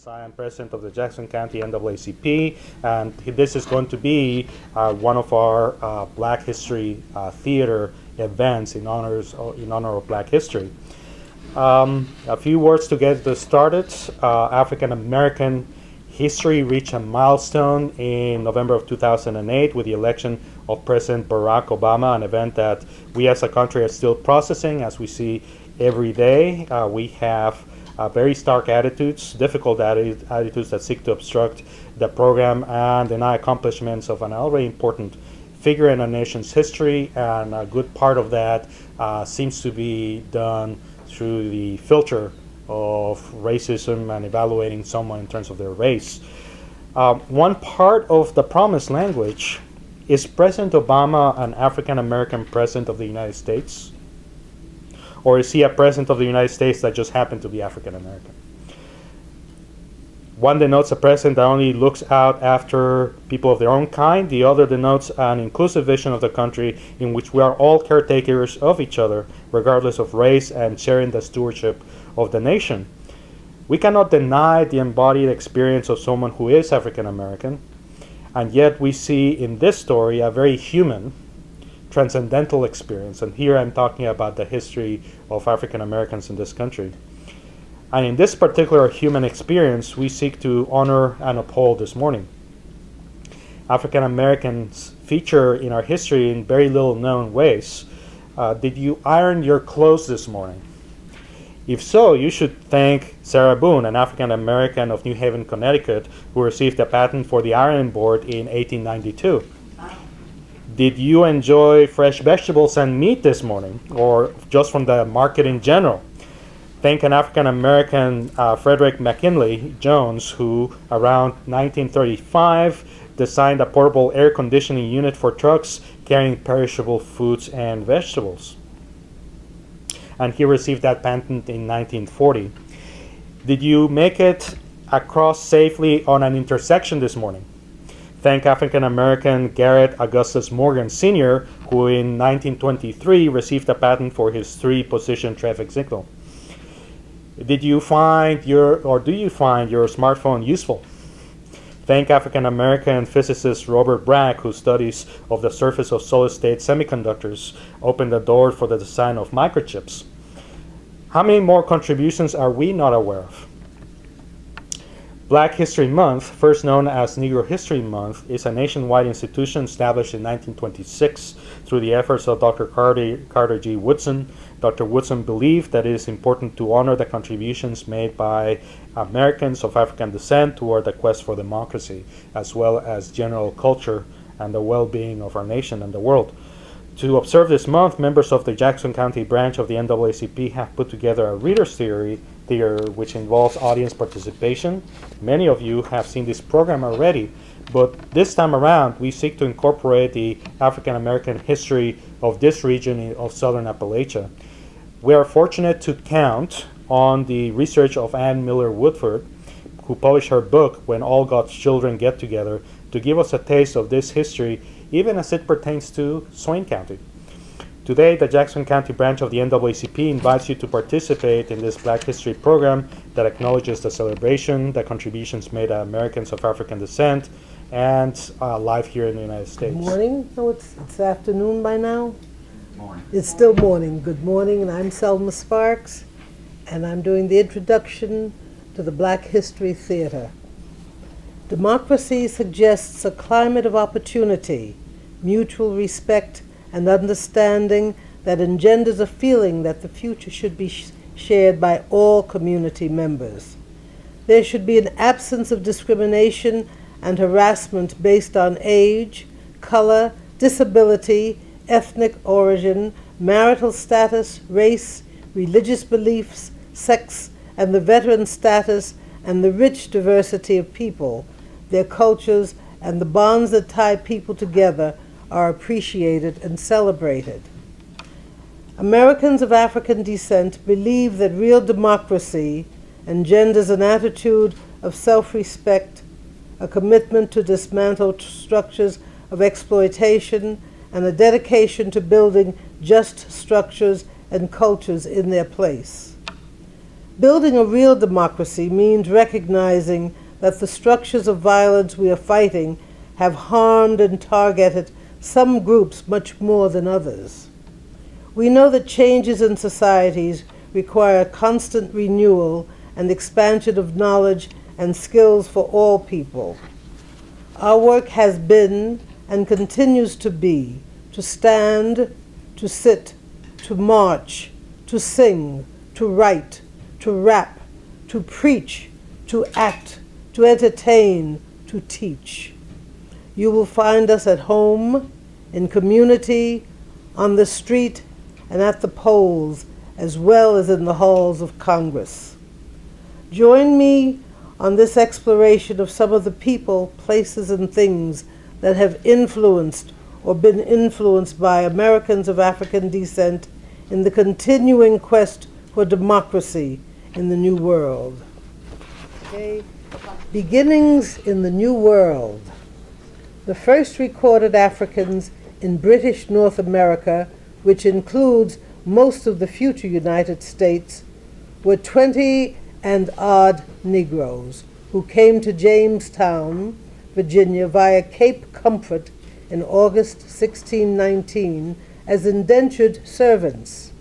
I am president of the Jackson County NAACP, and this is going to be one of our Black History Theater events in honor of Black history. A few words to get this started. African American history reached a milestone in November of 2008 with the election of President Barack Obama, an event that we as a country are still processing. As we see every day, we have very stark attitudes, difficult attitudes that seek to obstruct the program and deny accomplishments of an already important figure in our nation's history, and a good part of that seems to be done through the filter of racism and evaluating someone in terms of their race. One part of the promised language is President Obama an African American president of the United States? Or is he a president of the United States that just happened to be African American? One denotes a president that only looks out after people of their own kind. The other denotes an inclusive vision of the country in which we are all caretakers of each other, regardless of race, and sharing the stewardship of the nation. We cannot deny the embodied experience of someone who is African American, and yet we see in this story a very human, transcendental experience, and here I'm talking about the history of African Americans in this country. And in this particular human experience, we seek to honor and uphold this morning. African Americans feature in our history in very little known ways. Did you iron your clothes this morning? If so, you should thank Sarah Boone, an African American of New Haven, Connecticut, who received a patent for the ironing board in 1892. Did you enjoy fresh vegetables and meat this morning, or just from the market in general? Thank an African American, Frederick McKinley Jones, who around 1935 designed a portable air conditioning unit for trucks carrying perishable foods and vegetables. And he received that patent in 1940. Did you make it across safely on an intersection this morning? Thank African American Garrett Augustus Morgan Sr., who in 1923 received a patent for his 3-position traffic signal. Do you find your smartphone useful? Thank African American physicist Robert Bragg, whose studies of the surface of solid-state semiconductors opened the door for the design of microchips. How many more contributions are we not aware of? Black History Month, first known as Negro History Month, is a nationwide institution established in 1926 through the efforts of Dr. Carter G. Woodson. Dr. Woodson believed that it is important to honor the contributions made by Americans of African descent toward the quest for democracy, as well as general culture and the well-being of our nation and the world. To observe this month, members of the Jackson County branch of the NAACP have put together a reader's theater which involves audience participation. Many of you have seen this program already, but this time around we seek to incorporate the African American history of this region of Southern Appalachia. We are fortunate to count on the research of Ann Miller Woodford, who published her book, When All God's Children Get Together, to give us a taste of this history, even as it pertains to Swain County. Today, the Jackson County branch of the NAACP invites you to participate in this Black History program that acknowledges the celebration, the contributions made by Americans of African descent, and life here in the United States. Good morning. No, it's afternoon by now? Morning. It's still morning. Good morning, and I'm Selma Sparks, and I'm doing the introduction to the Black History Theater. Democracy suggests a climate of opportunity, mutual respect, and understanding that engenders a feeling that the future should be shared by all community members. There should be an absence of discrimination and harassment based on age, color, disability, ethnic origin, marital status, race, religious beliefs, sex, and the veteran status and the rich diversity of people, their cultures, and the bonds that tie people together are appreciated and celebrated. Americans of African descent believe that real democracy engenders an attitude of self-respect, a commitment to dismantle structures of exploitation, and a dedication to building just structures and cultures in their place. Building a real democracy means recognizing that the structures of violence we are fighting have harmed and targeted some groups much more than others. We know that changes in societies require constant renewal and expansion of knowledge and skills for all people. Our work has been and continues to be to stand, to sit, to march, to sing, to write, to rap, to preach, to act, to entertain, to teach. You will find us at home, in community, on the street, and at the polls, as well as in the halls of Congress. Join me on this exploration of some of the people, places, and things that have influenced or been influenced by Americans of African descent in the continuing quest for democracy in the New World. Okay. Beginnings in the New World. The first recorded Africans in British North America, which includes most of the future United States, were 20 and odd Negroes who came to Jamestown, Virginia via Cape Comfort in August 1619 as indentured servants.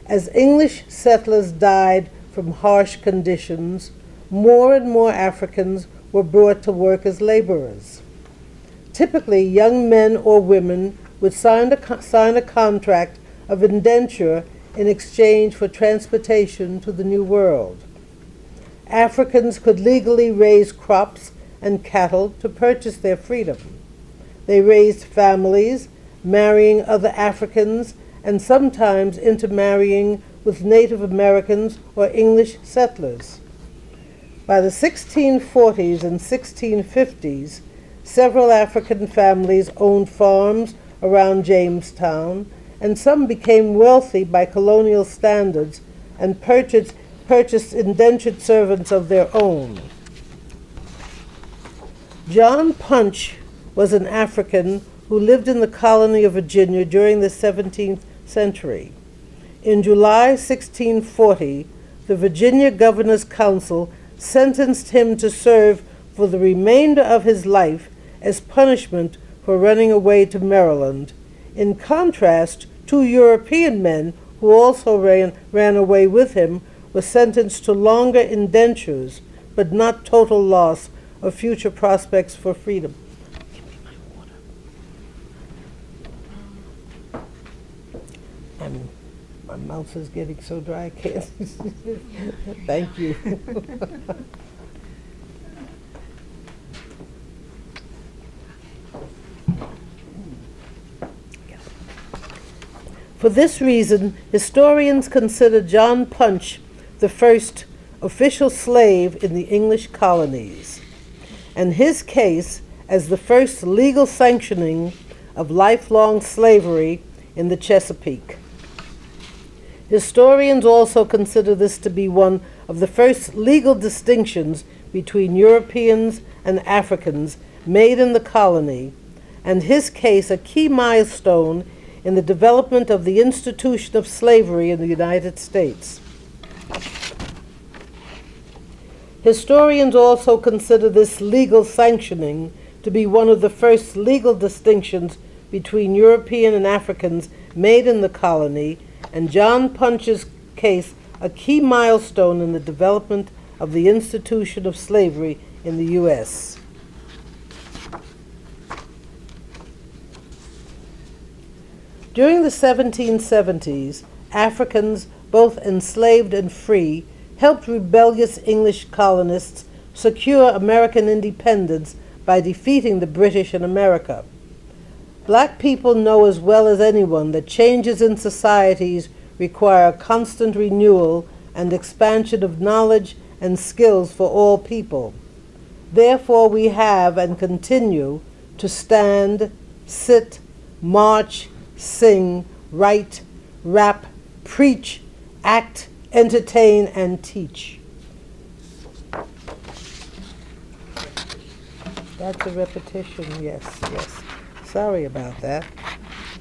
As English settlers died from harsh conditions, more and more Africans were brought to work as laborers. Typically, young men or women would sign a contract of indenture in exchange for transportation to the New World. Africans could legally raise crops and cattle to purchase their freedom. They raised families, marrying other Africans, and sometimes intermarrying with Native Americans or English settlers. By the 1640s and 1650s, several African families owned farms around Jamestown, and some became wealthy by colonial standards and purchased indentured servants of their own. John Punch was an African who lived in the colony of Virginia during the 17th century. In July 1640, the Virginia Governor's Council sentenced him to serve for the remainder of his life as punishment for running away to Maryland. In contrast, 2 European men who also ran away with him were sentenced to longer indentures, but not total loss of future prospects for freedom. Give me my water. My mouth is getting so dry I can't. Thank you. For this reason, historians consider John Punch the first official slave in the English colonies, and his case as the first legal sanctioning of lifelong slavery in the Chesapeake. Historians also consider this to be one of the first legal distinctions between Europeans and Africans made in the colony, and his case a key milestone in the development of the institution of slavery in the United States. Historians also consider this legal sanctioning to be one of the first legal distinctions between European and Africans made in the colony, and John Punch's case a key milestone in the development of the institution of slavery in the U.S. During the 1770s, Africans, both enslaved and free, helped rebellious English colonists secure American independence by defeating the British in America. Black people know as well as anyone that changes in societies require constant renewal and expansion of knowledge and skills for all people. Therefore, we have and continue to stand, sit, march, sing, write, rap, preach, act, entertain, and teach. That's a repetition, yes. Sorry about that,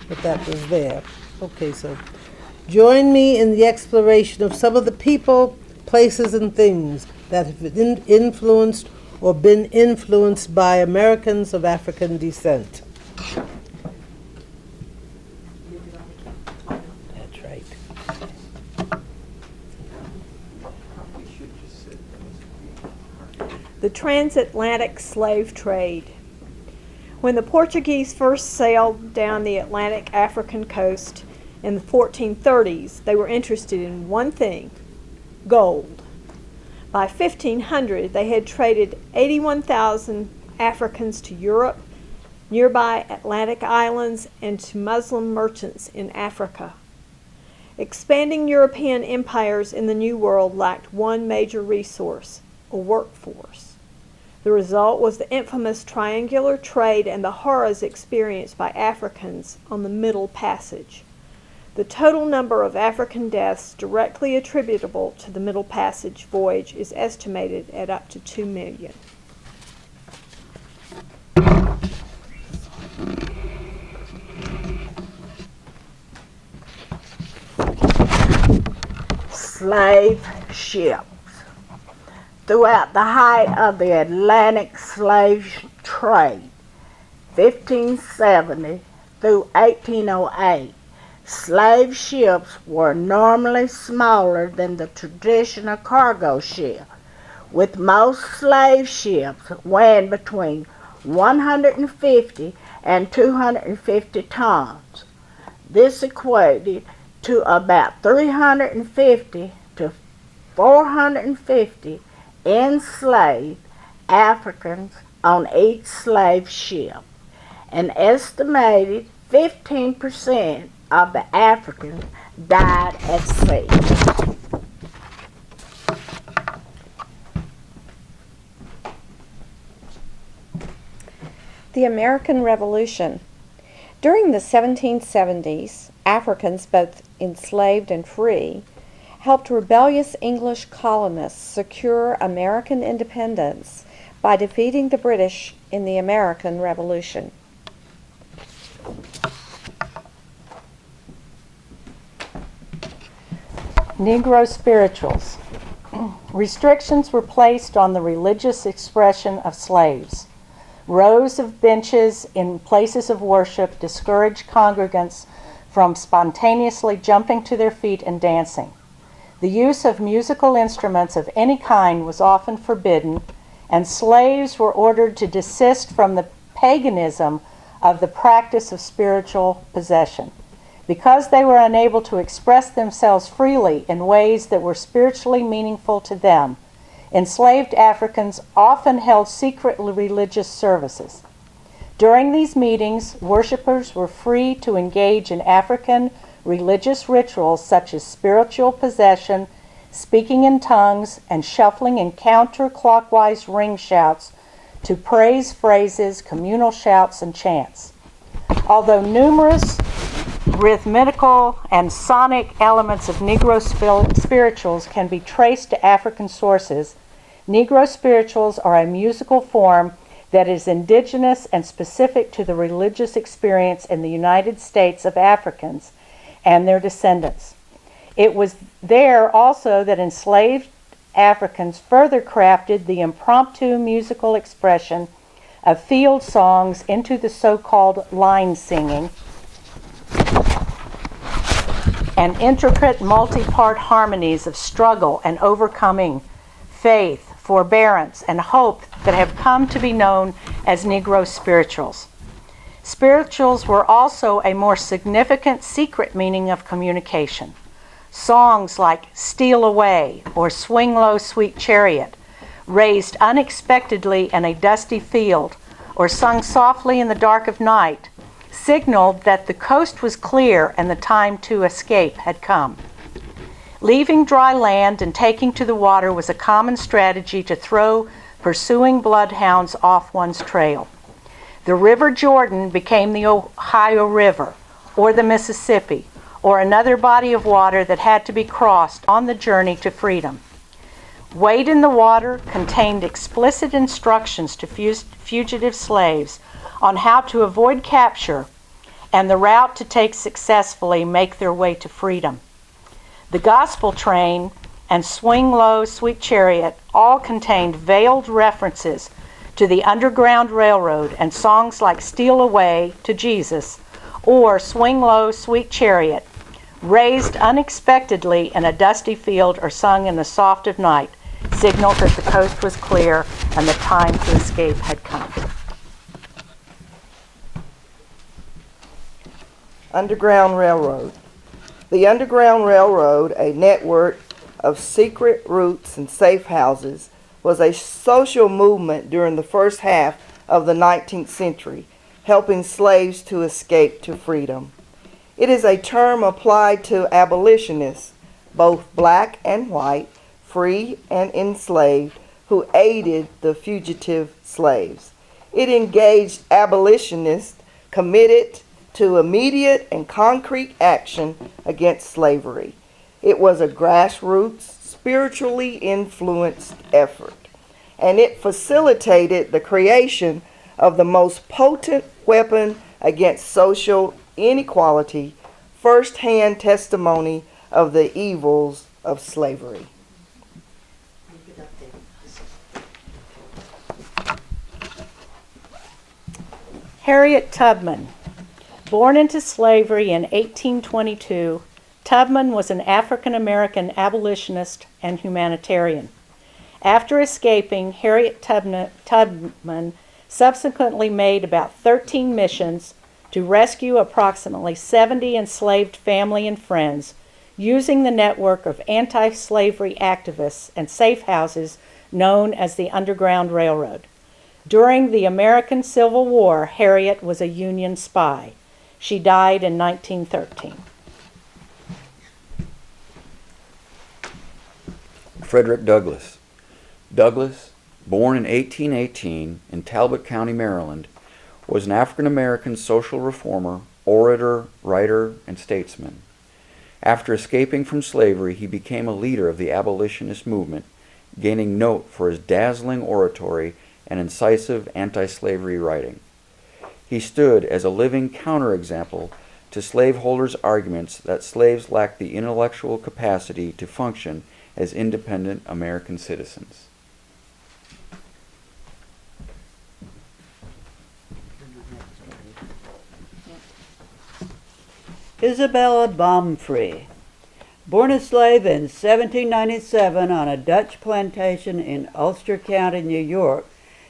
but that was there. Okay, so join me in the exploration of some of the people, places, and things that have influenced or been influenced by Americans of African descent. That's right. The transatlantic slave trade. When the Portuguese first sailed down the Atlantic African coast in the 1430s, they were interested in one thing: gold. By 1500, they had traded 81,000 Africans to Europe, nearby Atlantic islands, and to Muslim merchants in Africa. Expanding European empires in the New World lacked one major resource: a workforce. The result was the infamous triangular trade and the horrors experienced by Africans on the Middle Passage. The total number of African deaths directly attributable to the Middle Passage voyage is estimated at up to 2 million. Slave ships. Throughout the height of the Atlantic slave trade, 1570 through 1808, slave ships were normally smaller than the traditional cargo ship, with most slave ships weighing between 150 and 250 tons. This equated to about 350 to 450 enslaved Africans on each slave ship. An estimated 15% of the Africans died at sea. The American Revolution. During the 1770s, Africans, both enslaved and free, helped rebellious English colonists secure American independence by defeating the British in the American Revolution. Negro spirituals. Restrictions were placed on the religious expression of slaves. Rows of benches in places of worship discouraged congregants from spontaneously jumping to their feet and dancing. The use of musical instruments of any kind was often forbidden, and slaves were ordered to desist from the paganism of the practice of spiritual possession. Because they were unable to express themselves freely in ways that were spiritually meaningful to them, enslaved Africans often held secret religious services. During these meetings, worshipers were free to engage in African religious rituals such as spiritual possession, speaking in tongues, and shuffling in counterclockwise ring shouts to praise phrases, communal shouts, and chants. Although numerous rhythmical and sonic elements of Negro spirituals can be traced to African sources, Negro spirituals are a musical form that is indigenous and specific to the religious experience in the United States of Africans and their descendants. It was there also that enslaved Africans further crafted the impromptu musical expression of field songs into the so-called line singing and intricate multi-part harmonies of struggle and overcoming, faith, forbearance, and hope that have come to be known as Negro spirituals. Spirituals were also a more significant secret meaning of communication. Songs like Steal Away or Swing Low, Sweet Chariot, raised unexpectedly in a dusty field or sung softly in the dark of night, signaled that the coast was clear and the time to escape had come. Leaving dry land and taking to the water was a common strategy to throw pursuing bloodhounds off one's trail. The River Jordan became the Ohio River, or the Mississippi, or another body of water that had to be crossed on the journey to freedom. Wade in the Water contained explicit instructions to fugitive slaves on how to avoid capture and the route to take successfully make their way to freedom. The gospel train and Swing Low, Sweet Chariot all contained veiled references to the Underground Railroad, and songs like Steal Away to Jesus or Swing Low, Sweet Chariot, raised unexpectedly in a dusty field or sung in the soft of night, signaled that the coast was clear and the time to escape had come. Underground Railroad. The Underground Railroad, a network of secret routes and safe houses, was a social movement during the first half of the 19th century, helping slaves to escape to freedom. It is a term applied to abolitionists, both black and white, free and enslaved, who aided the fugitive slaves. It engaged abolitionists committed to immediate and concrete action against slavery. It was a grassroots, spiritually influenced effort, and it facilitated the creation of the most potent weapon against social inequality, first-hand testimony of the evils of slavery. Harriet Tubman. Born into slavery in 1822, Tubman was an African-American abolitionist and humanitarian. After escaping, Harriet Tubman subsequently made about 13 missions to rescue approximately 70 enslaved family and friends, using the network of anti-slavery activists and safe houses known as the Underground Railroad. During the American Civil War, Harriet was a Union spy. She died in 1913. Frederick Douglass. Douglass, born in 1818 in Talbot County, Maryland, was an African-American social reformer, orator, writer, and statesman. After escaping from slavery, he became a leader of the abolitionist movement, gaining note for his dazzling oratory and incisive anti-slavery writing. He stood as a living counterexample to slaveholders' arguments that slaves lacked the intellectual capacity to function as independent American citizens. Isabella Baumfree. Born a slave in 1797 on a Dutch plantation in Ulster County, New York,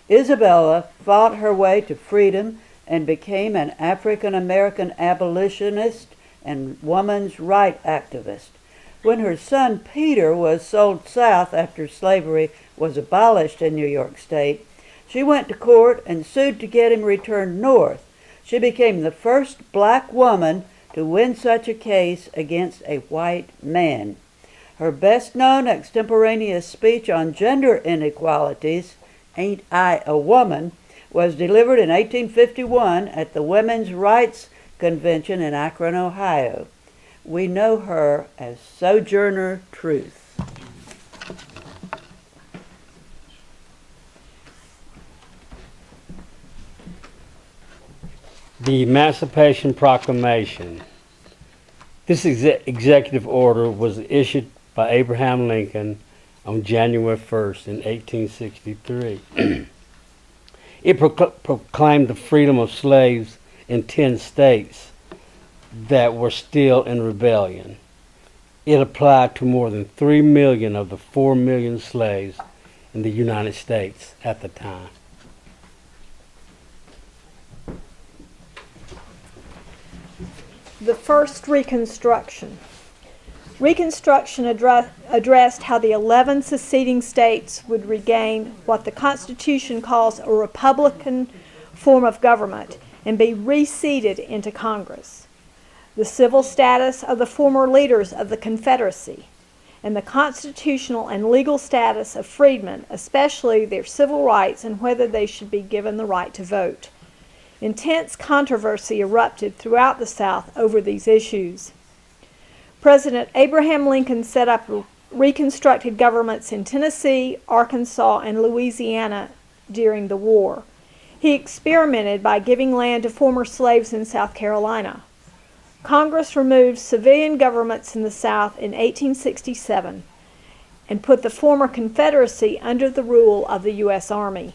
Isabella fought her way to freedom and became an African-American abolitionist and women's rights activist. When her son Peter was sold south after slavery was abolished in New York State, she went to court and sued to get him returned north. She became the first black woman to win such a case against a white man. Her best-known extemporaneous speech on gender inequalities, "Ain't I a Woman?" was delivered in 1851 at the Women's Rights Convention in Akron, Ohio. We know her as Sojourner Truth. The Emancipation Proclamation. This executive order was issued by Abraham Lincoln on January 1st in 1863. It proclaimed the freedom of slaves in 10 states that were still in rebellion. It applied to more than 3 million of the 4 million slaves in the United States at the time. The first Reconstruction. Reconstruction addressed how the 11 seceding states would regain what the Constitution calls a republican form of government and be reseated into Congress, the civil status of the former leaders of the Confederacy, and the constitutional and legal status of freedmen, especially their civil rights and whether they should be given the right to vote. Intense controversy erupted throughout the South over these issues. President Abraham Lincoln set up reconstructed governments in Tennessee, Arkansas, and Louisiana during the war. He experimented by giving land to former slaves in South Carolina. Congress removed civilian governments in the South in 1867, and put the former Confederacy under the rule of the U.S. Army.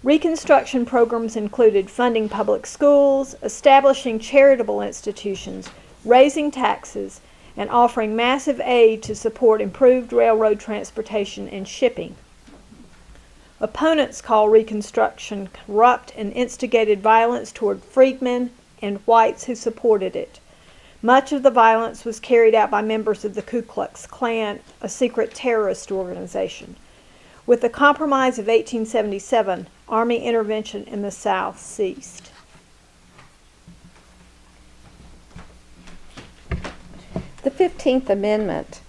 Reconstruction programs included funding public schools, establishing charitable institutions, raising taxes, and offering massive aid to support improved railroad transportation and shipping. Opponents call Reconstruction corrupt and instigated violence toward freedmen and whites who supported it. Much of the violence was carried out by members of the Ku Klux Klan, a secret terrorist organization. With the Compromise of 1877, Army intervention in the South ceased. The 15th Amendment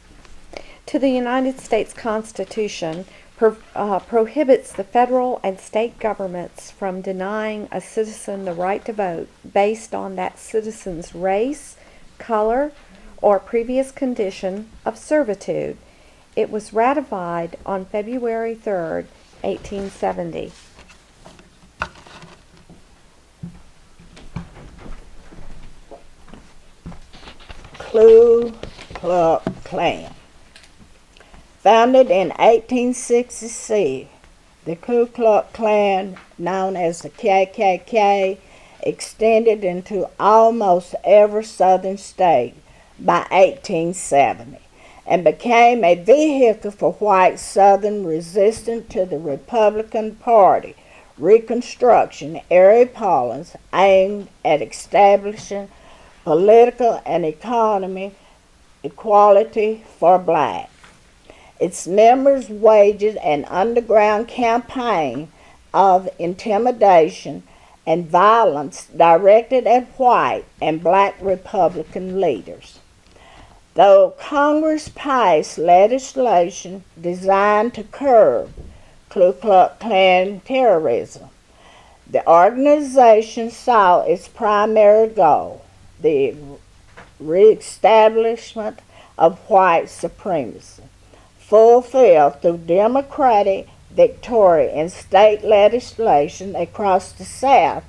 to the United States Constitution prohibits the federal and state governments from denying a citizen the right to vote based on that citizen's race, color, or previous condition of servitude. It was ratified on February 3rd, 1870. Ku Klux Klan. Founded in 1866, the Ku Klux Klan, known as the KKK, extended into almost every southern state by 1870 and became a vehicle for white Southern resistance to the Republican Party Reconstruction area policies aimed at establishing political and economic equality for blacks. Its members waged an underground campaign of intimidation and violence directed at white and black Republican leaders. Though Congress passed legislation designed to curb Ku Klux Klan terrorism, the organization saw its primary goal, the reestablishment of white supremacy, fulfilled through Democratic victory in state legislation across the South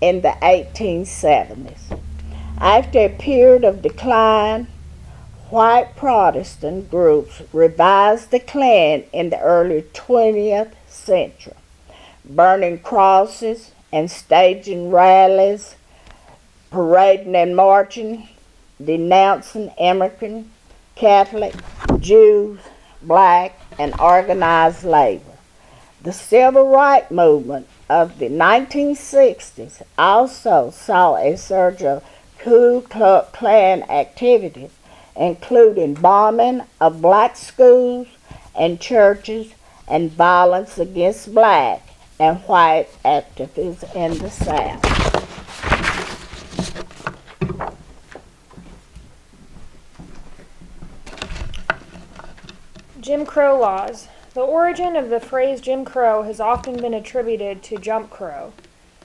in the 1870s. After a period of decline, white Protestant groups revised the Klan in the early 20th century, burning crosses and staging rallies, parading and marching, denouncing immigrant, Catholic, Jews, black, and organized labor. The civil rights movement of the 1960s also saw a surge of Ku Klux Klan activities, including bombing of black schools and churches and violence against black and white activists in the South. Jim Crow laws. The origin of the phrase Jim Crow has often been attributed to Jump Crow,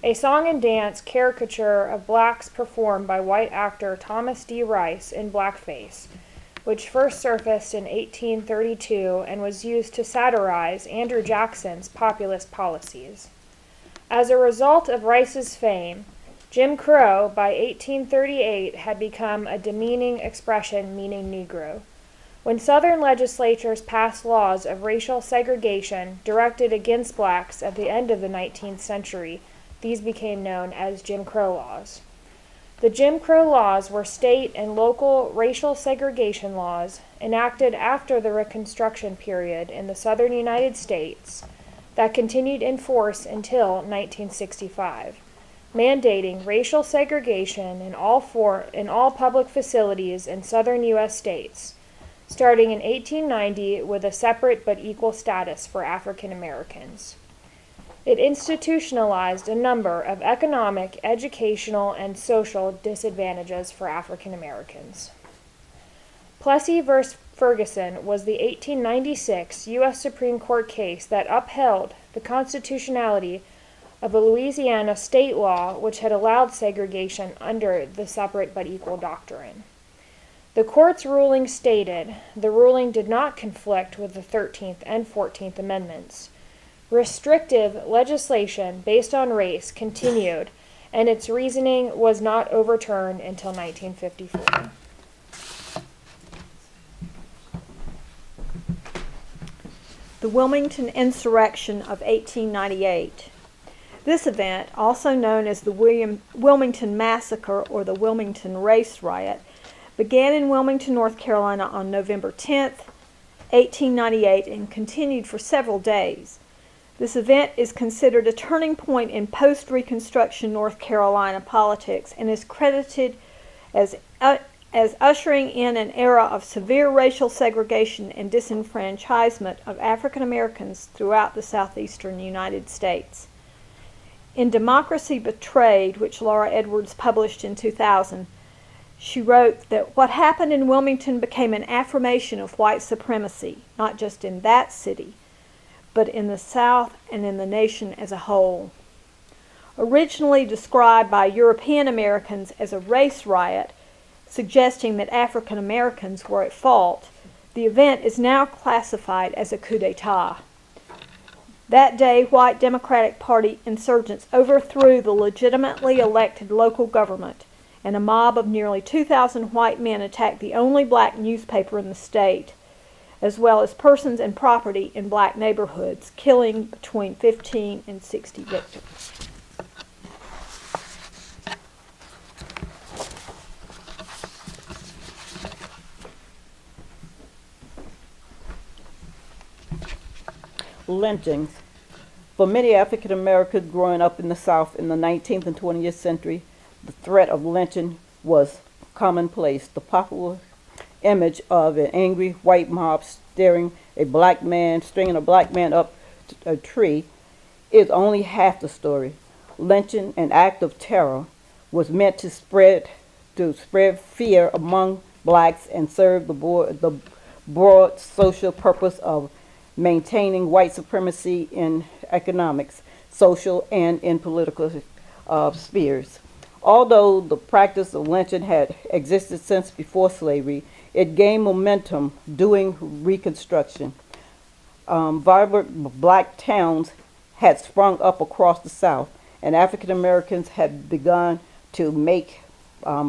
a song and dance caricature of blacks performed by white actor Thomas D. Rice in blackface, which first surfaced in 1832 and was used to satirize Andrew Jackson's populist policies. As a result of Rice's fame, Jim Crow by 1838 had become a demeaning expression meaning Negro. When Southern legislatures passed laws of racial segregation directed against blacks at the end of the 19th century, these became known as Jim Crow laws. The Jim Crow laws were state and local racial segregation laws enacted after the Reconstruction period in the southern United States that continued in force until 1965, mandating racial segregation in all public facilities in southern U.S. states, starting in 1890 with a separate but equal status for African Americans. It institutionalized a number of economic, educational, and social disadvantages for African Americans. Plessy v. Ferguson was the 1896 U.S. Supreme Court case that upheld the constitutionality of a Louisiana state law which had allowed segregation under the separate but equal doctrine. The court's ruling stated the ruling did not conflict with the 13th and 14th Amendments. Restrictive legislation based on race continued, and its reasoning was not overturned until 1954. the Wilmington Insurrection of 1898. This event, also known as the Wilmington Massacre or the Wilmington Race Riot, began in Wilmington, North Carolina on November 10th, 1898 and continued for several days. This event is considered a turning point in post-Reconstruction North Carolina politics and is credited as ushering in an era of severe racial segregation and disenfranchisement of African Americans throughout the southeastern United States. In Democracy Betrayed, which Laura Edwards published in 2000, she wrote that what happened in Wilmington became an affirmation of white supremacy, not just in that city, but in the South and in the nation as a whole. Originally described by European Americans as a race riot, suggesting that African Americans were at fault, the event is now classified as a coup d'etat. That day, white Democratic Party insurgents overthrew the legitimately elected local government, and a mob of nearly 2,000 white men attacked the only black newspaper in the state, as well as persons and property in black neighborhoods, killing between 15 and 60 victims. Lynchings. For many African Americans growing up in the South in the 19th and 20th century, the threat of lynching was commonplace. The popular image of an angry white mob stringing a black man up a tree is only half the story. Lynching, an act of terror, was meant to spread fear among blacks and serve the broad social purpose of maintaining white supremacy in economics, social, and in political spheres. Although the practice of lynching had existed since before slavery, it gained momentum during Reconstruction. Vibrant black towns had sprung up across the South, and African Americans had begun to make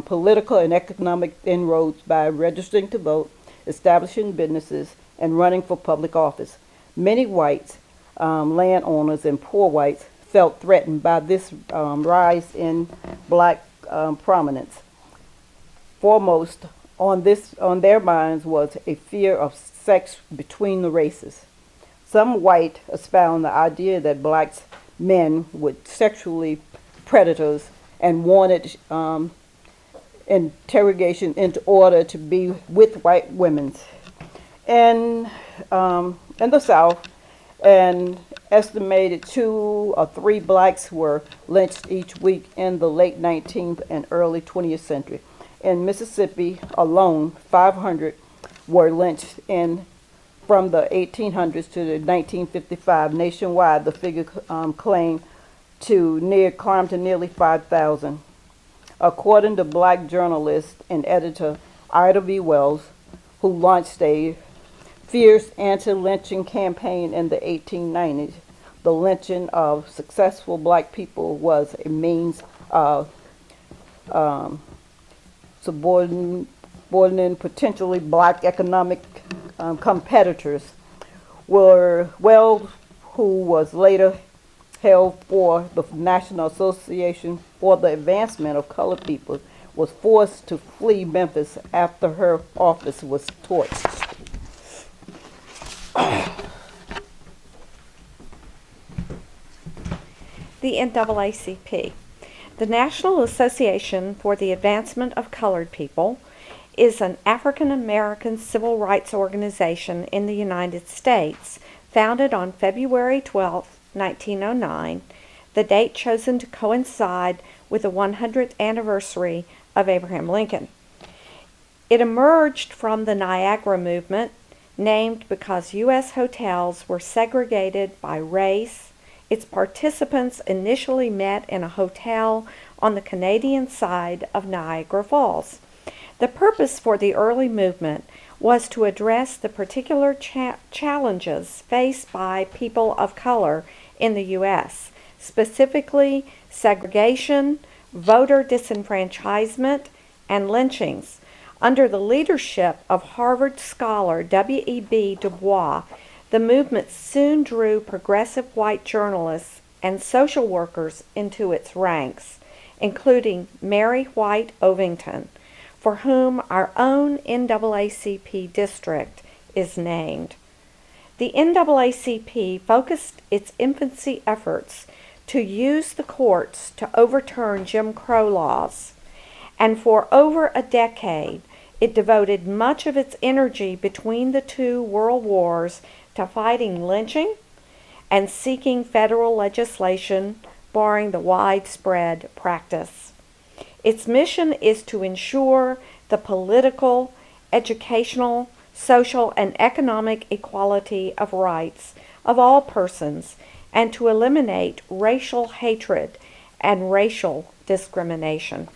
political and economic inroads by registering to vote, establishing businesses, and running for public office. Many whites, landowners and poor whites, felt threatened by this rise in black prominence. Foremost on their minds was a fear of sex between the races. Some white espoused the idea that black men were sexually predators and wanted interrogation in order to be with white women. In the South, an estimated 2 or 3 blacks were lynched each week in the late 19th and early 20th century. In Mississippi alone, 500 were lynched from the 1800s to the 1955. Nationwide, the figure climbed to nearly 5,000. According to black journalist and editor Ida B. Wells, who launched a fierce anti-lynching campaign in the 1890s, the lynching of successful black people was a means of subordinating potentially black economic competitors. Wells, who was later held for the National Association for the Advancement of Colored People, was forced to flee Memphis after her office was torched. The NAACP. The National Association for the Advancement of Colored People is an African American civil rights organization in the United States, founded on February 12, 1909, the date chosen to coincide with the 100th anniversary of Abraham Lincoln. It emerged from the Niagara movement, named because U.S. hotels were segregated by race. Its participants initially met in a hotel on the Canadian side of Niagara Falls. The purpose for the early movement was to address the particular challenges faced by people of color in the U.S., specifically segregation, voter disenfranchisement, and lynchings. Under the leadership of Harvard scholar W.E.B. Du Bois, The movement soon drew progressive white journalists and social workers into its ranks, including Mary White Ovington, for whom our own NAACP district is named. The NAACP focused its infancy efforts to use the courts to overturn Jim Crow laws, and for over a decade it devoted much of its energy between the two world wars to fighting lynching and seeking federal legislation barring the widespread practice. Its mission is to ensure the political, educational, social, and economic equality of rights of all persons and to eliminate racial hatred and racial discrimination.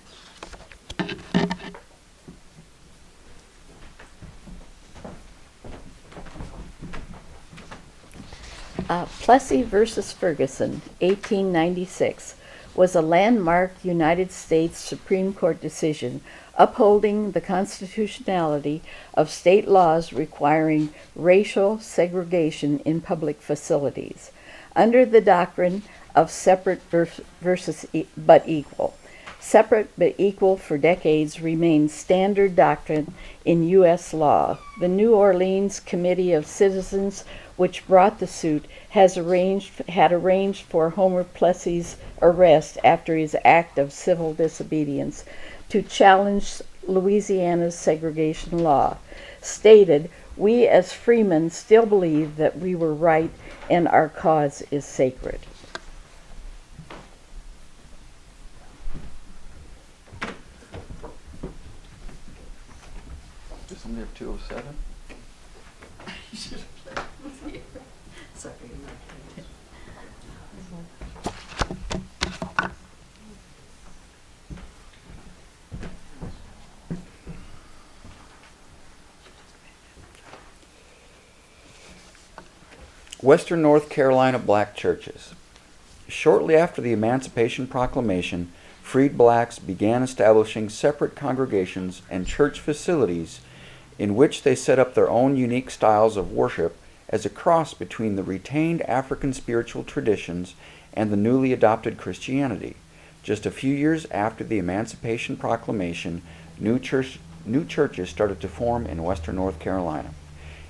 Plessy versus Ferguson, 1896, was a landmark United States Supreme Court decision upholding the constitutionality of state laws requiring racial segregation in public facilities, under the doctrine of separate versus but equal. Separate but equal for decades remained standard doctrine in U.S. law. The New Orleans Committee of Citizens, which brought the suit, had arranged for Homer Plessy's arrest after his act of civil disobedience to challenge Louisiana's segregation law, stated, "We as freemen still believe that we were right and our cause is sacred." Isn't there 207? Sorry. Western North Carolina black churches. Shortly after the Emancipation Proclamation, freed blacks began establishing separate congregations and church facilities in which they set up their own unique styles of worship as a cross between the retained African spiritual traditions and the newly adopted Christianity. Just a few years after the Emancipation Proclamation, new churches started to form in Western North Carolina.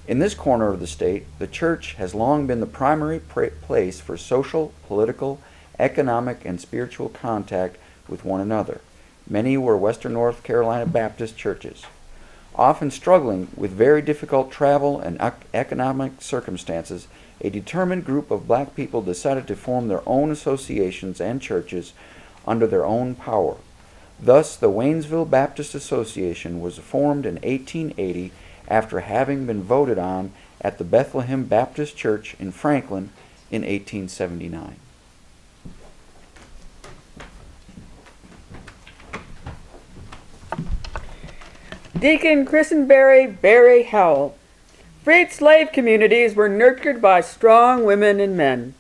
In this corner of the state, the church has long been the primary place for social, political, economic, and spiritual contact with one another. Many were Western North Carolina Baptist churches. Often struggling with very difficult travel and economic circumstances, a determined group of black people decided to form their own associations and churches under their own power. Thus, the Waynesville Baptist Association was formed in 1880 after having been voted on at the Bethlehem Baptist Church in Franklin in 1879. Deacon Christenberry Barry Howell. Freed slave communities were nurtured by strong women and men.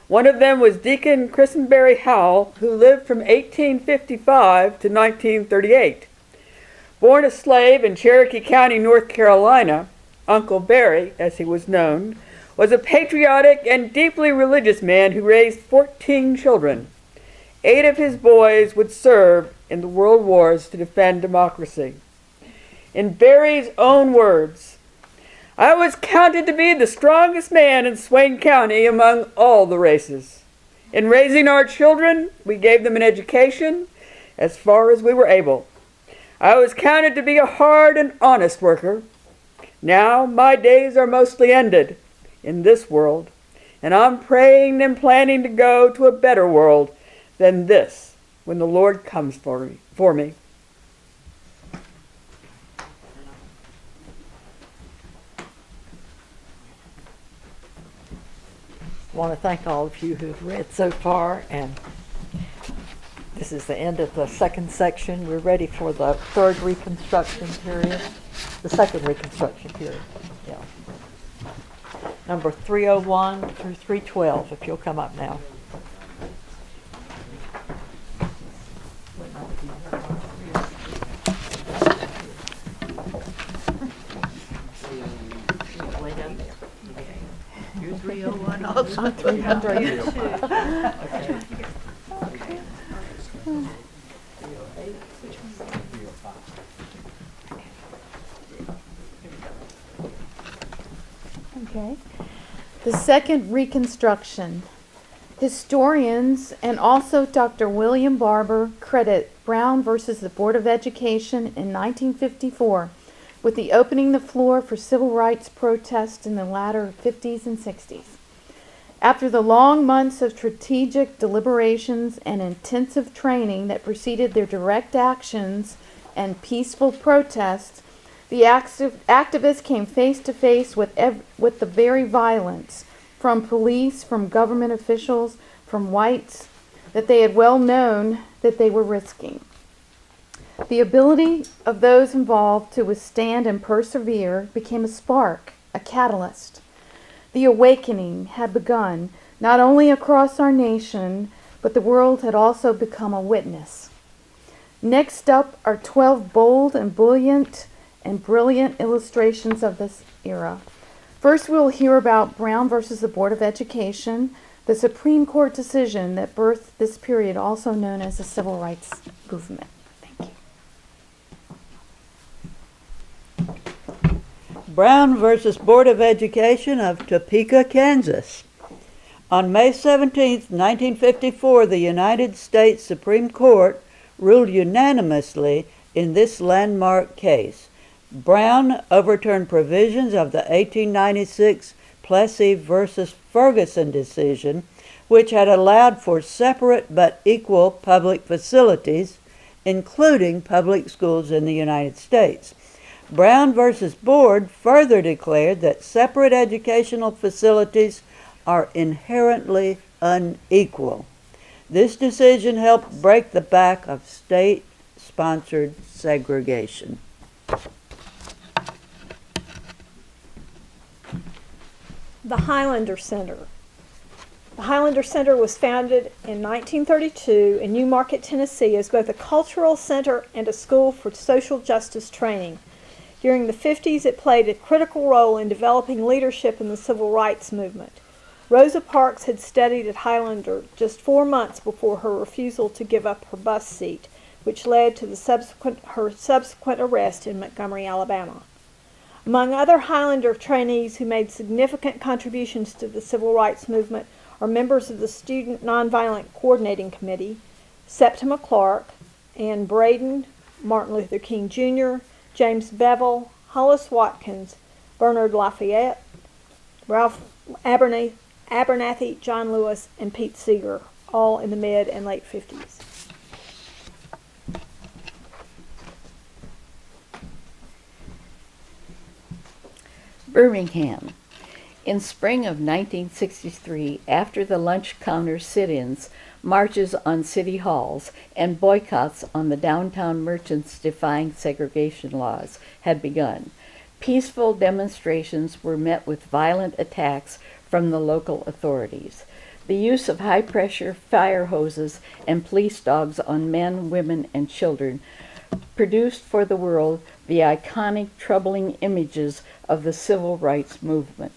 One of them was Deacon Christenberry Howell, who lived from 1855 to 1938. Born a slave in Cherokee County, North Carolina, Uncle Barry, as he was known, was a patriotic and deeply religious man who raised 14 children. 8 of his boys would serve in the world wars to defend democracy. In Barry's own words, "I was counted to be the strongest man in Swain County among all the races. In raising our children, we gave them an education as far as we were able. I was counted to be a hard and honest worker. Now my days are mostly ended in this world, and I'm praying and planning to go to a better world than this when the Lord comes for me. I want to thank all of you who have read so far, and this is the end of the second section. We're ready for the third Reconstruction period, the second Reconstruction period. Yeah. Number 301 through 312, if you'll come up now. one also. 300. Okay. The Second Reconstruction. Historians and also Dr. William Barber credit Brown versus the Board of Education in 1954 with the opening the floor for civil rights protests in the latter 50s and 60s. After the long months of strategic deliberations and intensive training that preceded their direct actions and peaceful protests, the activists came face to face with the very violence from police, from government officials, from whites, that they had well known that they were risking. The ability of those involved to withstand and persevere became a spark, a catalyst. The awakening had begun, not only across our nation, but the world had also become a witness. Next up are 12 bold and brilliant illustrations of this era. First, we'll hear about Brown versus the Board of Education, the Supreme Court decision that birthed this period, also known as the Civil Rights Movement. Thank you. Brown versus Board of Education of Topeka, Kansas. On May 17, 1954, the United States Supreme Court ruled unanimously in this landmark case. Brown overturned provisions of the 1896 Plessy versus Ferguson decision, which had allowed for separate but equal public facilities, including public schools in the United States. Brown versus Board further declared that separate educational facilities are inherently unequal. This decision helped break the back of state-sponsored segregation. The Highlander Center. The Highlander Center was founded in 1932 in New Market, Tennessee, as both a cultural center and a school for social justice training. During the 50s, it played a critical role in developing leadership in the civil rights movement. Rosa Parks had studied at Highlander just 4 months before her refusal to give up her bus seat, which led to her subsequent arrest in Montgomery, Alabama. Among other Highlander trainees who made significant contributions to the civil rights movement are members of the Student Nonviolent Coordinating Committee, Septima Clark, Ann Braden, Martin Luther King Jr., James Bevel, Hollis Watkins, Bernard Lafayette, Ralph Abernathy, John Lewis, and Pete Seeger, all in the mid and late 50s. Birmingham. In spring of 1963, after the lunch counter sit-ins, marches on city halls, and boycotts on the downtown merchants defying segregation laws had begun, peaceful demonstrations were met with violent attacks from the local authorities. The use of high-pressure fire hoses and police dogs on men, women, and children produced for the world the iconic, troubling images of the civil rights movement.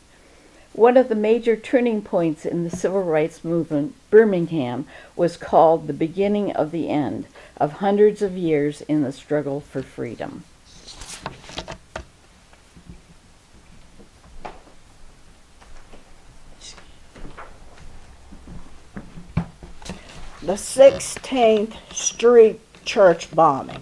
One of the major turning points in the civil rights movement, Birmingham, was called the beginning of the end of hundreds of years in the struggle for freedom. The 16th Street Church bombing.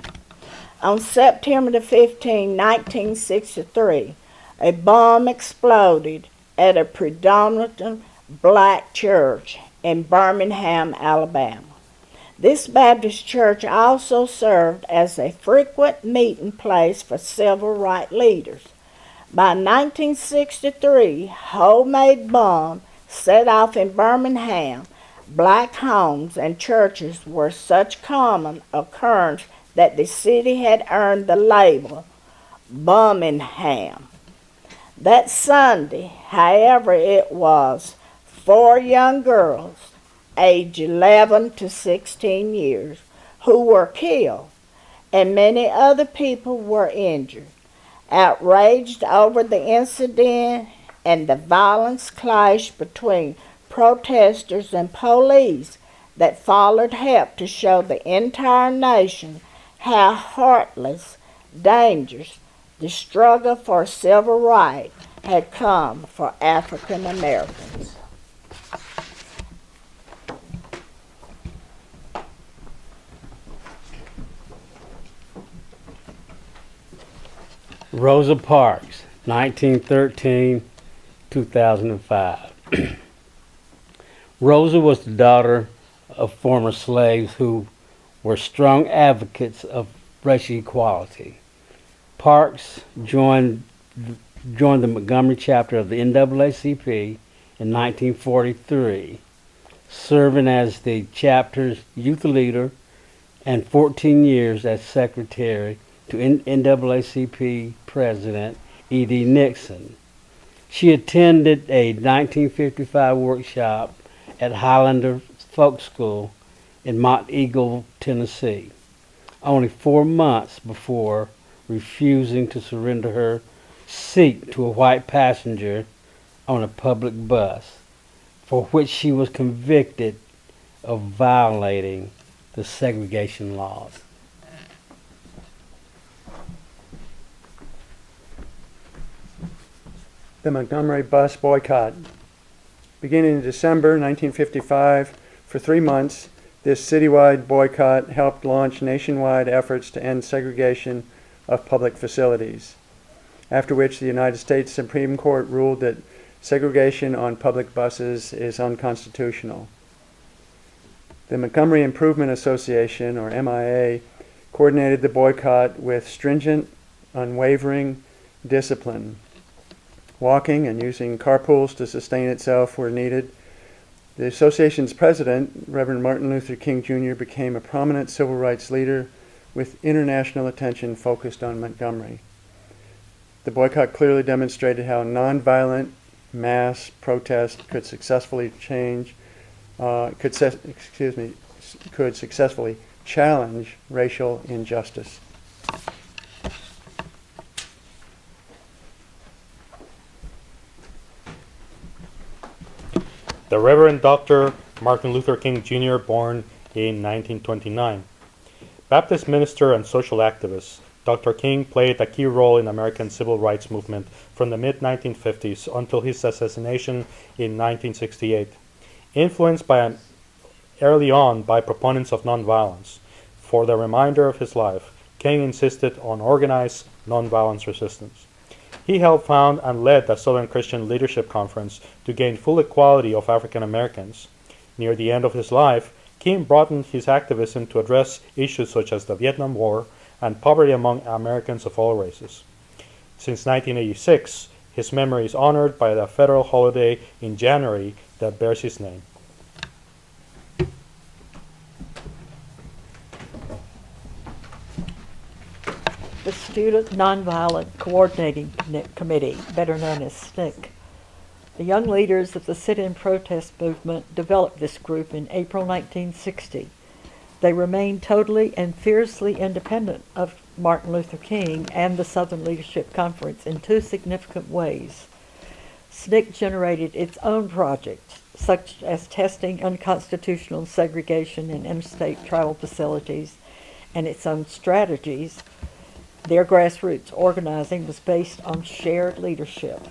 On September the 15, 1963, a bomb exploded at a predominantly black church in Birmingham, Alabama. This Baptist church also served as a frequent meeting place for civil rights leaders. By 1963, homemade bombs set off in Birmingham. Black homes and churches were such common occurrence that the city had earned the label Birmingham. That Sunday, however, it was 4 young girls, aged 11 to 16 years, who were killed, and many other people were injured. Outraged over the incident, and the violence clash between protesters and police that followed helped to show the entire nation how heartless, dangerous the struggle for civil rights had come for African Americans. Rosa Parks, 1913-2005. Rosa was the daughter of former slaves who were strong advocates of racial equality. Parks joined the Montgomery chapter of the NAACP in 1943, serving as the chapter's youth leader and 14 years as secretary to NAACP President E.D. Nixon. She attended a 1955 workshop at Highlander Folk School in Mount Eagle, Tennessee, only 4 months before refusing to surrender her seat to a white passenger on a public bus, for which she was convicted of violating the segregation laws. The Montgomery Bus Boycott. Beginning in December 1955, for 3 months, this citywide boycott helped launch nationwide efforts to end segregation of public facilities, after which the United States Supreme Court ruled that segregation on public buses is unconstitutional. The Montgomery Improvement Association, or MIA, coordinated the boycott with stringent, unwavering discipline. Walking and using carpools to sustain itself were needed. The association's president, Reverend Martin Luther King Jr., became a prominent civil rights leader with international attention focused on Montgomery. The boycott clearly demonstrated how nonviolent mass protest could successfully challenge racial injustice. The Reverend Dr. Martin Luther King Jr., born in 1929. Baptist minister and social activist, Dr. King played a key role in the American civil rights movement from the mid-1950s until his assassination in 1968. Influenced early on by proponents of nonviolence, for the remainder of his life, King insisted on organized nonviolence resistance. He helped found and led the Southern Christian Leadership Conference to gain full equality of African Americans. Near the end of his life, King broadened his activism to address issues such as the Vietnam War and poverty among Americans of all races. Since 1986, his memory is honored by the federal holiday in January that bears his name. The Student Nonviolent Coordinating Committee, better known as SNCC. The young leaders of the sit-in protest movement developed this group in April 1960. They remained totally and fiercely independent of Martin Luther King and the Southern Leadership Conference in two significant ways. SNCC generated its own projects, such as testing unconstitutional segregation in interstate travel facilities, and its own strategies. Their grassroots organizing was based on shared leadership.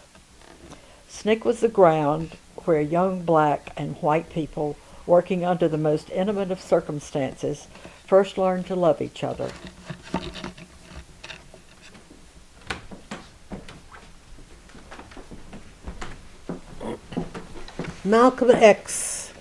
SNCC was the ground where young black and white people, working under the most intimate of circumstances, first learned to love each other. Malcolm X.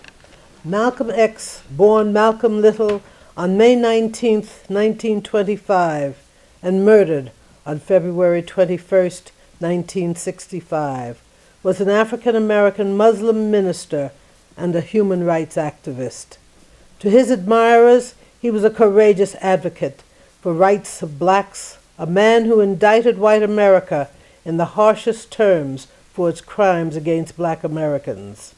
Malcolm X, born Malcolm Little on May 19, 1925, and murdered on February 21, 1965, was an African-American Muslim minister and a human rights activist. To his admirers, he was a courageous advocate for rights of blacks, a man who indicted white America in the harshest terms for its crimes against black Americans.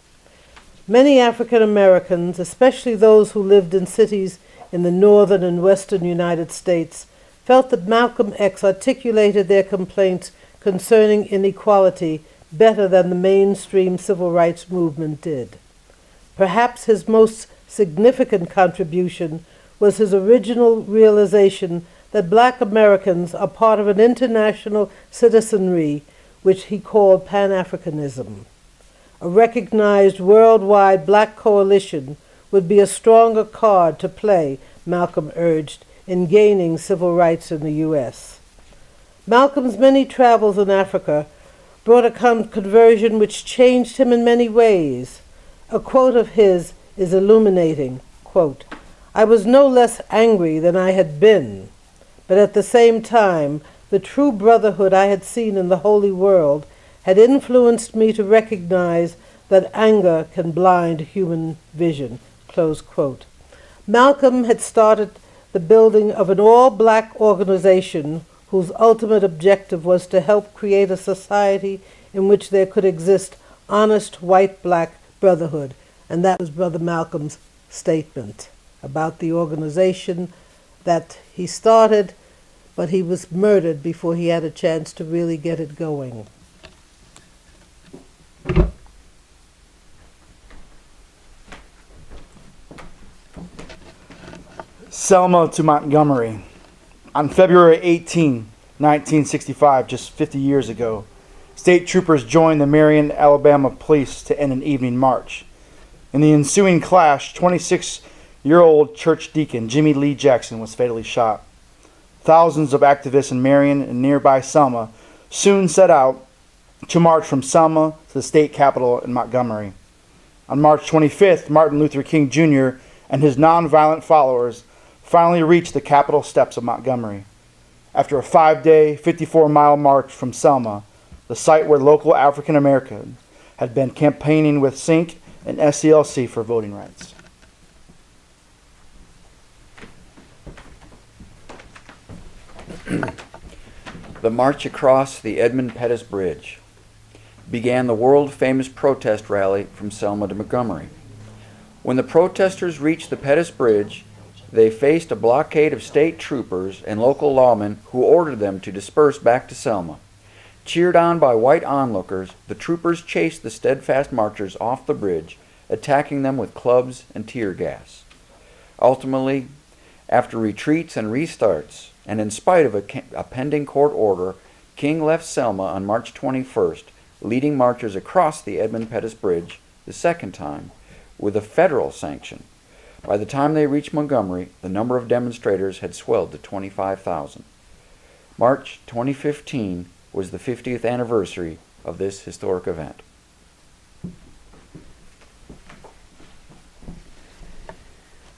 Many African Americans, especially those who lived in cities in the northern and western United States, felt that Malcolm X articulated their complaints concerning inequality better than the mainstream civil rights movement did. Perhaps his most significant contribution was his original realization that black Americans are part of an international citizenry which he called Pan-Africanism. A recognized worldwide black coalition would be a stronger card to play, Malcolm urged, in gaining civil rights in the U.S. Malcolm's many travels in Africa brought a conversion which changed him in many ways. A quote of his is illuminating, quote, "I was no less angry than I had been, but at the same time, the true brotherhood I had seen in the Holy World had influenced me to recognize that anger can blind human vision," close quote. Malcolm had started the building of an all-black organization whose ultimate objective was to help create a society in which there could exist honest white-black brotherhood. And that was Brother Malcolm's statement about the organization that he started, but he was murdered before he had a chance to really get it going. Selma to Montgomery. On February 18, 1965, just 50 years ago, state troopers joined the Marion, Alabama police to end an evening march. In the ensuing clash, 26-year-old church deacon Jimmy Lee Jackson was fatally shot. Thousands of activists in Marion and nearby Selma soon set out to march from Selma to the state capitol in Montgomery. On March 25th, Martin Luther King Jr. and his nonviolent followers finally reached the Capitol steps of Montgomery. After a 5-day, 54-mile march from Selma, the site where local African Americans had been campaigning with SINC and SCLC for voting rights. The march across the Edmund Pettus Bridge began the world-famous protest rally from Selma to Montgomery. When the protesters reached the Pettus Bridge, they faced a blockade of state troopers and local lawmen who ordered them to disperse back to Selma. Cheered on by white onlookers, the troopers chased the steadfast marchers off the bridge, attacking them with clubs and tear gas. Ultimately, after retreats and restarts, and in spite of a pending court order, King left Selma on March 21st, leading marchers across the Edmund Pettus Bridge the second time, with a federal sanction. By the time they reached Montgomery, the number of demonstrators had swelled to 25,000. March 2015 was the 50th anniversary of this historic event.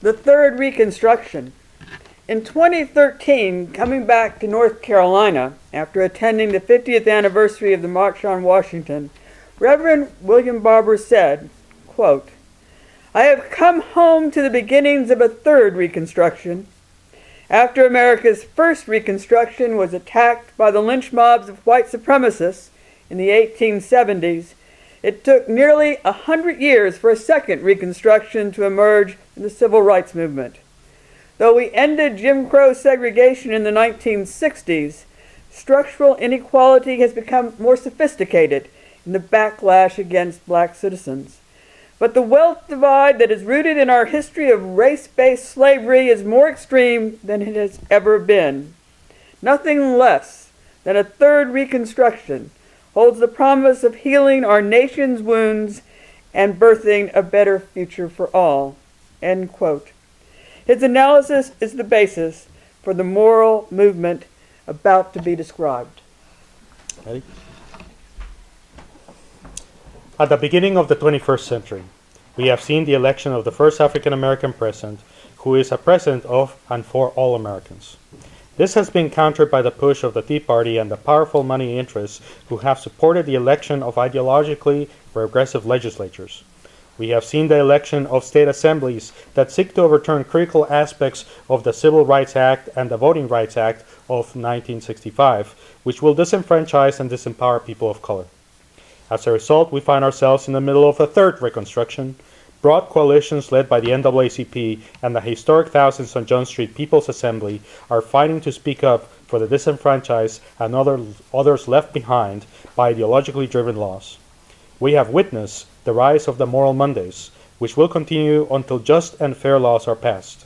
The Third Reconstruction. In 2013, coming back to North Carolina after attending the 50th anniversary of the March on Washington, Reverend William Barber said, quote, "I have come home to the beginnings of a third Reconstruction. After America's first Reconstruction was attacked by the lynch mobs of white supremacists in the 1870s, it took nearly 100 years for a second Reconstruction to emerge in the Civil Rights Movement. Though we ended Jim Crow segregation in the 1960s, structural inequality has become more sophisticated in the backlash against black citizens. But the wealth divide that is rooted in our history of race-based slavery is more extreme than it has ever been. Nothing less than a third Reconstruction holds the promise of healing our nation's wounds and birthing a better future for all." End quote. His analysis is the basis for the moral movement about to be described. Ready? At the beginning of the 21st century, we have seen the election of the first African American president, who is a president of and for all Americans. This has been countered by the push of the Tea Party and the powerful money interests who have supported the election of ideologically progressive legislatures. We have seen the election of state assemblies that seek to overturn critical aspects of the Civil Rights Act and the Voting Rights Act of 1965, which will disenfranchise and disempower people of color. As a result, we find ourselves in the middle of a third Reconstruction. Broad coalitions led by the NAACP and the historic thousands on John Street People's Assembly are fighting to speak up for the disenfranchised and others left behind by ideologically driven laws. We have witnessed the rise of the Moral Mondays, which will continue until just and fair laws are passed.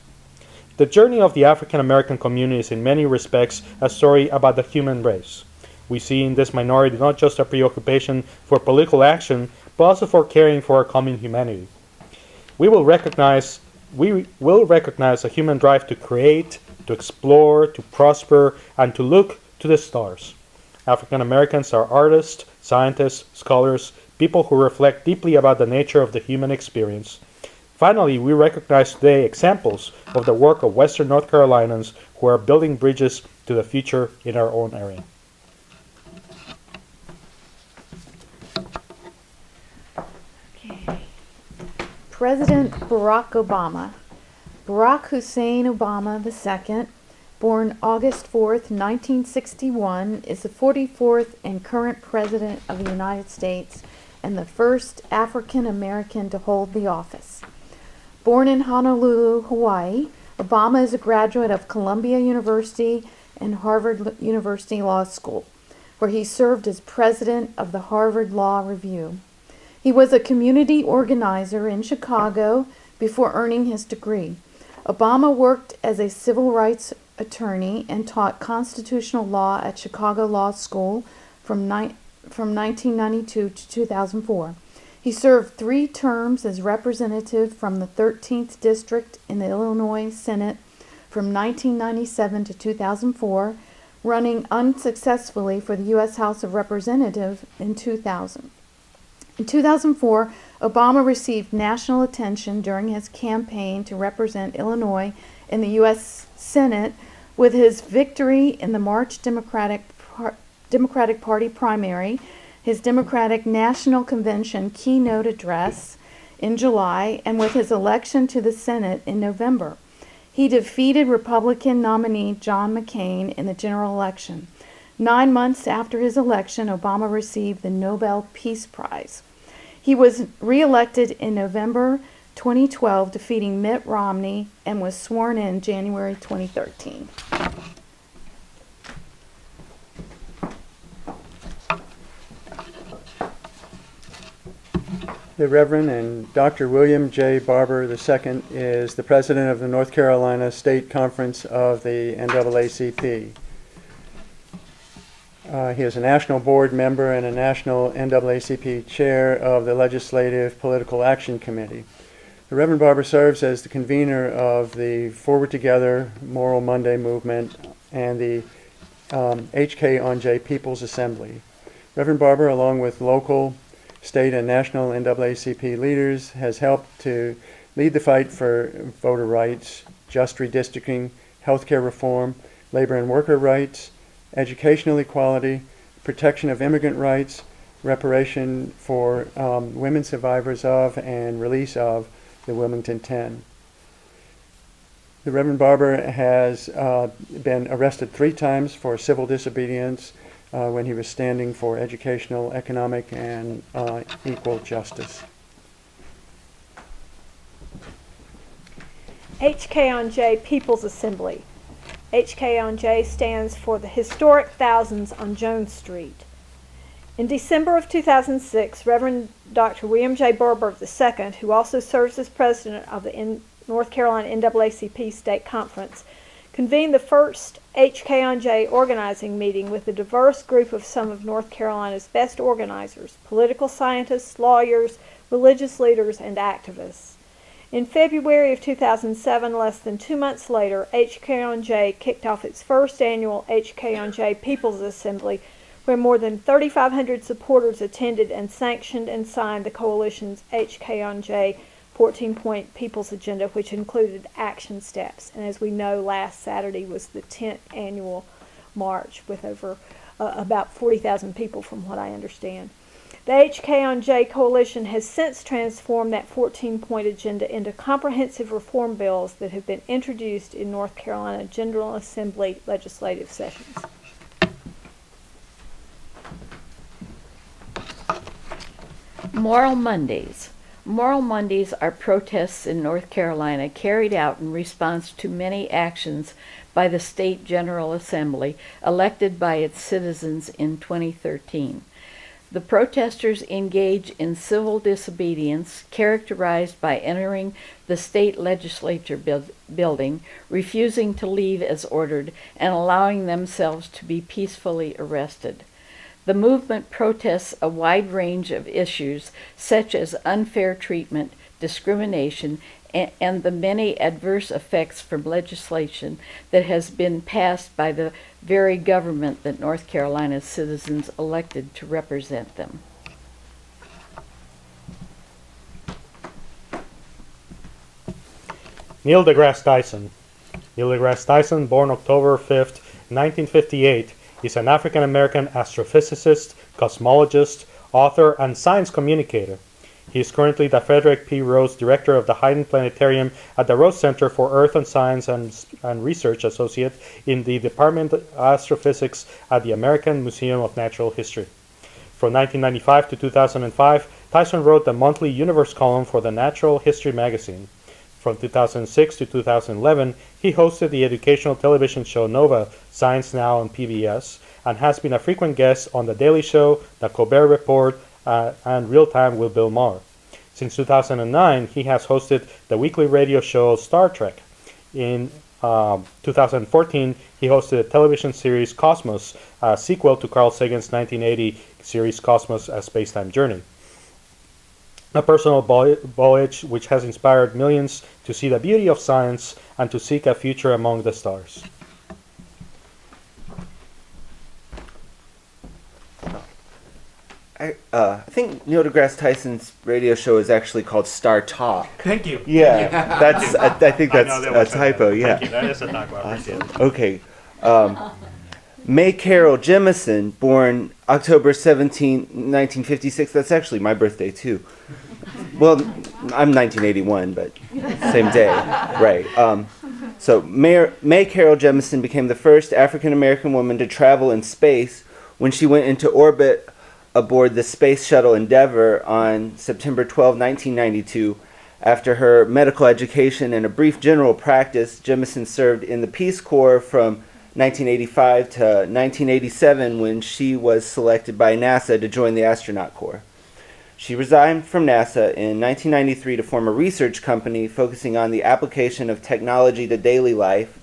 The journey of the African American community is in many respects a story about the human race. We see in this minority not just a preoccupation for political action, but also for caring for our common humanity. We will recognize a human drive to create, to explore, to prosper, and to look to the stars. African Americans are artists, scientists, scholars, people who reflect deeply about the nature of the human experience. Finally, we recognize today examples of the work of Western North Carolinians who are building bridges to the future in our own area. President Barack Obama. Barack Hussein Obama II, born August 4th, 1961, is the 44th and current President of the United States and the first African American to hold the office. Born in Honolulu, Hawaii, Obama is a graduate of Columbia University and Harvard University Law School, where he served as president of the Harvard Law Review. He was a community organizer in Chicago before earning his degree. Obama worked as a civil rights attorney and taught constitutional law at Chicago Law School from 1992 to 2004. He served 3 terms as representative from the 13th District in the Illinois Senate from 1997 to 2004, running unsuccessfully for the U.S. House of Representatives in 2000. In 2004, Obama received national attention during his campaign to represent Illinois in the U.S. Senate with his victory in the March Democratic Party primary, his Democratic National Convention keynote address in July, and with his election to the Senate in November. He defeated Republican nominee John McCain in the general election. 9 months after his election, Obama received the Nobel Peace Prize. He was re-elected in November 2012, defeating Mitt Romney, and was sworn in January 2013. The Reverend and Dr. William J. Barber II is the president of the North Carolina State Conference of the NAACP. He is a national board member and a national NAACP chair of the Legislative Political Action Committee. The Reverend Barber serves as the convener of the Forward Together Moral Monday movement and the HK People's Assembly. Reverend Barber, along with local, state, and national NAACP leaders, has helped to lead the fight for voter rights, just redistricting, healthcare reform, labor and worker rights, educational equality, protection of immigrant rights, reparation for women survivors of and release of the Wilmington 10. The Reverend Barber has been arrested 3 times for civil disobedience when he was standing for educational, economic, and equal justice. HK People's Assembly. HK stands for the Historic Thousands on Jones Street. In December of 2006, Reverend Dr. William J. Barber II, who also serves as president of the North Carolina NAACP State Conference, convened the first HK organizing meeting with a diverse group of some of North Carolina's best organizers, political scientists, lawyers, religious leaders, and activists. In February of 2007, less than 2 months later, HK kicked off its first annual HK People's Assembly, where more than 3,500 supporters attended and sanctioned and signed the coalition's HK 14-point People's Agenda, which included action steps. And as we know, last Saturday was the 10th annual march with over about 40,000 people, from what I understand. The HK coalition has since transformed that 14-point agenda into comprehensive reform bills that have been introduced in North Carolina General Assembly legislative sessions. Moral Mondays. Moral Mondays are protests in North Carolina carried out in response to many actions by the State General Assembly elected by its citizens in 2013. The protesters engage in civil disobedience characterized by entering the state legislature building, refusing to leave as ordered, and allowing themselves to be peacefully arrested. The movement protests a wide range of issues such as unfair treatment, discrimination, and the many adverse effects from legislation that has been passed by the very government that North Carolina's citizens elected to represent them. Neil deGrasse Tyson. Neil deGrasse Tyson, born October 5th, 1958, is an African-American astrophysicist, cosmologist, author, and science communicator. He is currently the Frederick P. Rose Director of the Haydn Planetarium at the Rose Center for Earth and Science and Research Associate in the Department of Astrophysics at the American Museum of Natural History. From 1995 to 2005, Tyson wrote the monthly Universe column for the Natural History magazine. From 2006 to 2011, he hosted the educational television show Nova, Science Now on PBS, and has been a frequent guest on The Daily Show, The Colbert Report, and Real Time with Bill Maher. Since 2009, he has hosted the weekly radio show Star Trek. In 2014, he hosted a television series Cosmos, a sequel to Carl Sagan's 1980 series Cosmos: A Spacetime Journey. A personal voyage which has inspired millions to see the beauty of science and to seek a future among the stars. I think Neil deGrasse Tyson's radio show is actually called Star Talk. Thank you. Yeah, Thank you. I think that's a typo. Yeah. Thank you. That is a typo. I appreciate it. Okay. May Carol Jemison, born October 17, 1956. That's actually my birthday too. Well, I'm 1981, but same day, right? So May Carol Jemison became the first African American woman to travel in space when she went into orbit aboard the Space Shuttle Endeavour on September 12, 1992. After her medical education and a brief general practice, Jemison served in the Peace Corps from 1985 to 1987 when she was selected by NASA to join the Astronaut Corps. She resigned from NASA in 1993 to form a research company focusing on the application of technology to daily life.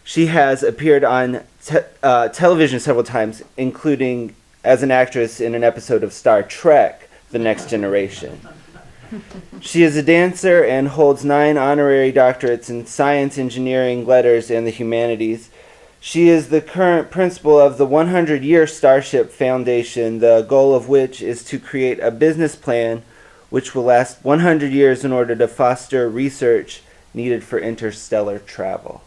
She has appeared on television several times, including as an actress in an episode of Star Trek: The Next Generation. She is a dancer and holds 9 honorary doctorates in science, engineering, letters, and the humanities. She is the current principal of the 100-Year Starship Foundation, the goal of which is to create a business plan which will last 100 years in order to foster research needed for interstellar travel.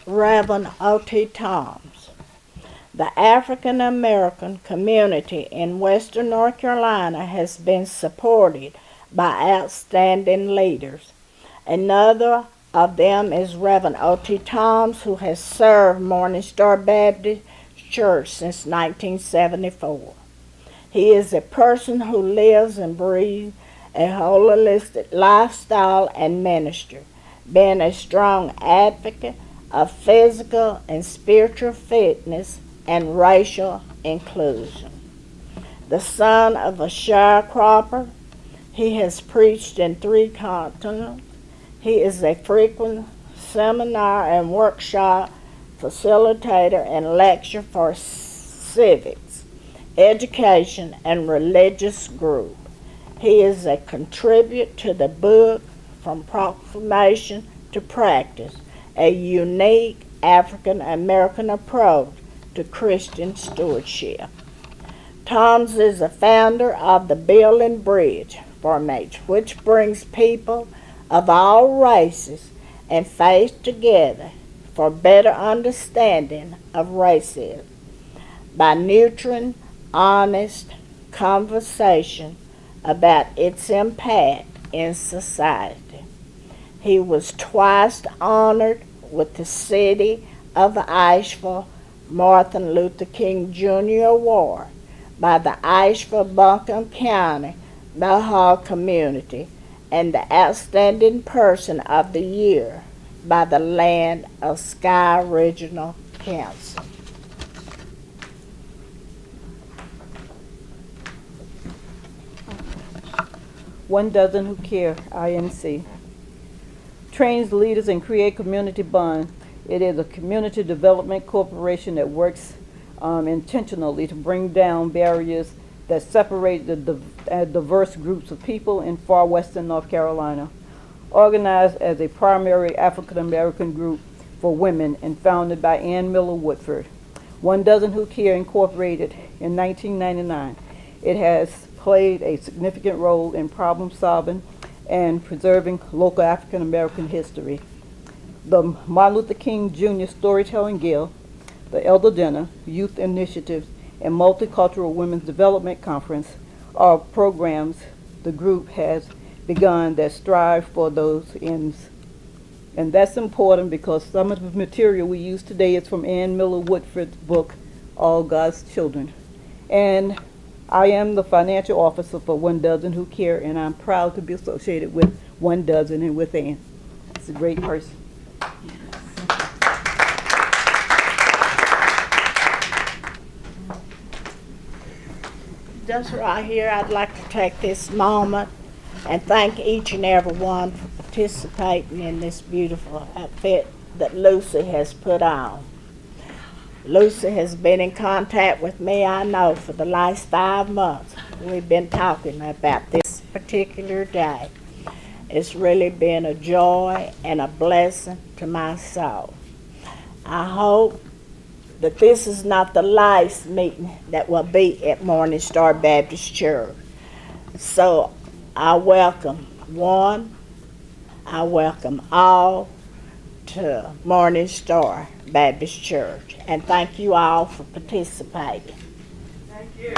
Rev O.T. Toms. The African American community in Western North Carolina has been supported by outstanding leaders. Another of them is Rev O.T. Toms, who has served Morningstar Baptist Church since 1974. He is a person who lives and breathes a holistic lifestyle and ministry, being a strong advocate of physical and spiritual fitness and racial inclusion. The son of a sharecropper, he has preached in 3 continents. He is a frequent seminar and workshop facilitator and lecturer for civics, education, and religious group. He is a contributor to the book From Proclamation to Practice, a unique African American approach to Christian stewardship. Toms is the founder of the Build and Bridge formation, which brings people of all races and faiths together for better understanding of racism by nurturing honest conversation about its impact in society. He was twice honored with the City of Asheville Martin Luther King Jr. Award by the Asheville-Buncombe County Mohawk community, and the Outstanding Person of the Year by the Land of Sky Regional Council. One Dozen Who Care, INC. Trains leaders and create community bonds. It is a community development corporation that works intentionally to bring down barriers that separate the diverse groups of people in far western North Carolina. Organized as a primary African American group for women and founded by Ann Miller Woodford. One Dozen Who Care incorporated in 1999. It has played a significant role in problem solving and preserving local African American history. The Martin Luther King Jr. Storytelling Guild, the Elder Dinner, Youth Initiatives, and Multicultural Women's Development Conference are programs the group has begun that strive for those ends. And that's important because some of the material we use today is from Ann Miller Woodford's book, All God's Children. And I am the financial officer for One Dozen Who Care, and I'm proud to be associated with One Dozen and with Ann. It's a great person. Just right here, I'd like to take this moment and thank each and every one for participating in this beautiful outfit that Lucy has put on. Lucy has been in contact with me, I know, for the last 5 months. We've been talking about this particular day. It's really been a joy and a blessing to my soul. I hope that this is not the last meeting that will be at Morningstar Baptist Church. So I welcome all to Morningstar Baptist Church, and thank you all for participating. Thank you.